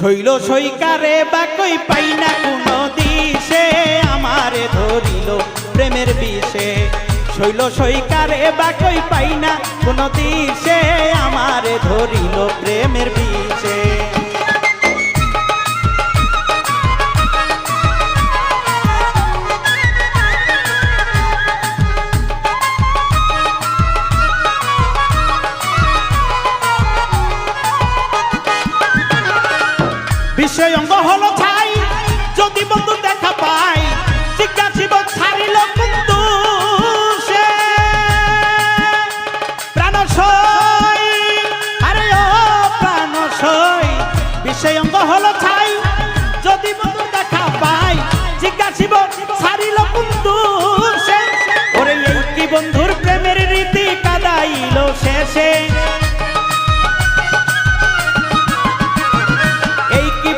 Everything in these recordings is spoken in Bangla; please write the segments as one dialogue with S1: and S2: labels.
S1: শৈল সৈকারে বাকই পাই না কোনো দিশে আমারে ধরিল প্রেমের বিষে। শৈল সৈকারে বাকই পাই না কোনো দিশে আমারে ধরিল প্রেমের বিষে। বিষয় অঙ্গ হলো ছাই যদি বন্ধু দেখা পাই জিজ্ঞাসিব ছাড়িল কিন্তু সে প্রাণ সই আরে ও প্রাণ সই। বিষয় অঙ্গ হলো ছাই যদি বন্ধু দেখা পাই জিজ্ঞাসিব ছাড়িল কিন্তু সে। ওরে এই কি বন্ধুর প্রেমের রীতি কাদাইল শেষে।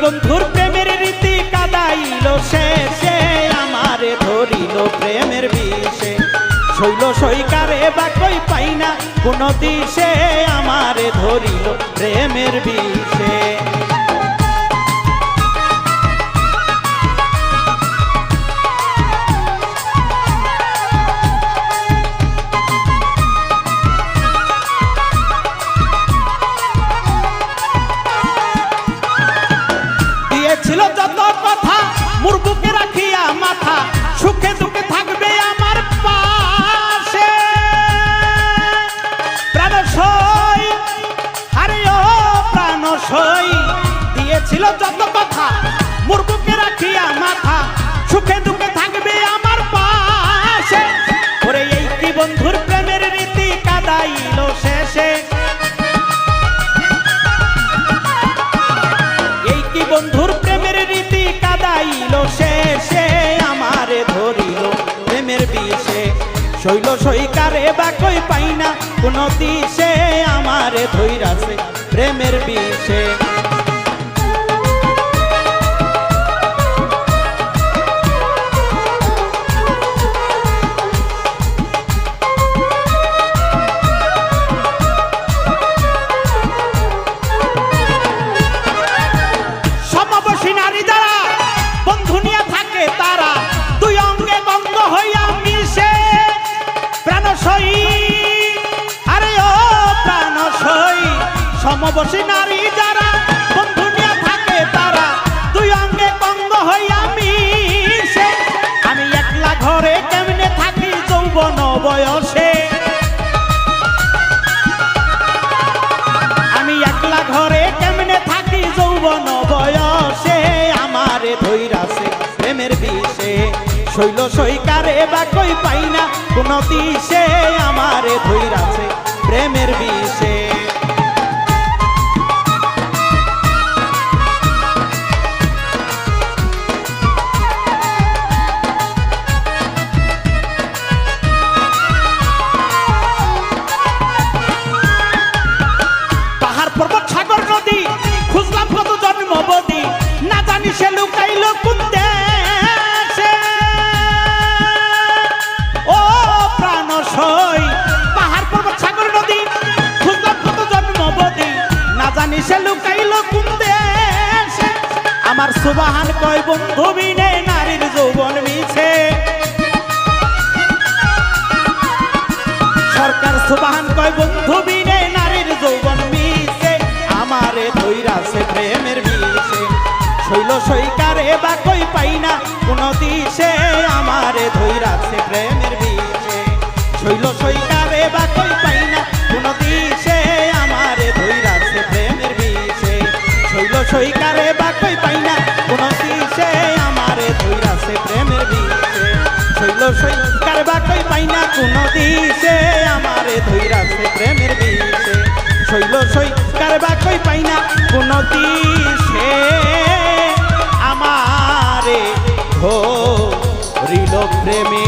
S1: বন্ধুর প্রেমের রীতি কাদাইল শেষে আমারে ধরিল প্রেমের বিষে। শৈল সৈকারে বাকই পাই না কোনো দিশে আমারে ধরিল প্রেমের বিষে। ছিল যত কথা মোর বুকে রাখিয়া মাথা সুখে দুঃখে থাকবে আমার পাশে প্রাণ সই আরে ও প্রাণ সই। দিয়েছিল যত কথা মোর বুকে রাখিয়া মাথা সুখে দুঃখে থাকবে আমার পাশে। ওরে এই কি বন্ধুর প্রেমের রীতি কাদাইল শেষে। এই কি বন্ধুর প্রেমের রীতি কাদাইল শেষে আমারে ধরিল প্রেমের বিষে। শৈল সৈকারে বাকই পাই না কোনো দিশে আমারে ধইরাছে প্রেমের বিষে। সমবসী নারী যারা বন্ধু নিয়ে থাকে তারা দুই অঙ্গে কঙ্গ হইয়া মিশে। আমি একলা ঘরে কেমনে থাকি যৌবন বয়সে। আমি একলা ঘরে কেমনে থাকি যৌবন বয়সে আমারে ধইরাছে প্রেমের বিষে। শৈল সৈকারে বাকই পাই না কোনো দিশে আমারে ধইরাছে প্রেমের বিষে। খুঁজলাম কত জন্মবদি না জানি সে লুকাইল কোন দেশে। ও প্রাণ সই পাহাড় পর্বত সাগর নদী খুঁজলাম কত জন্মবদি না জানি সে লুকাইল কোন দেশে। আমার সুবহান কয় বন্ধু বিনে নারীর যৌবন মিছে। সরকার সুবহান কয় বন্ধু বিনে নারীর যৌবন মিছে আমারে ধইরাছে প্রেমের বিষে। শৈল সৈকারে বাকই পাই না কোনো দিশে আমারে ধইরাছে প্রেমের বিষে। শৈল সৈকারে বাকই পাই না কোনো দিশে আমারে ধইরাছে প্রেমের বিষে। শৈল সৈকারে বাকই পাই না কোনো দিশে আমারে ধইরাছে প্রেমের বিষে। শৈল সৈকারে বাকই পাই না কোনো দিশে আমারে ধইরাছে প্রেমের বিষে। শৈল সৈকারে বাকই পাই না কোনো দিশে আমারে ধরিল প্রেমে।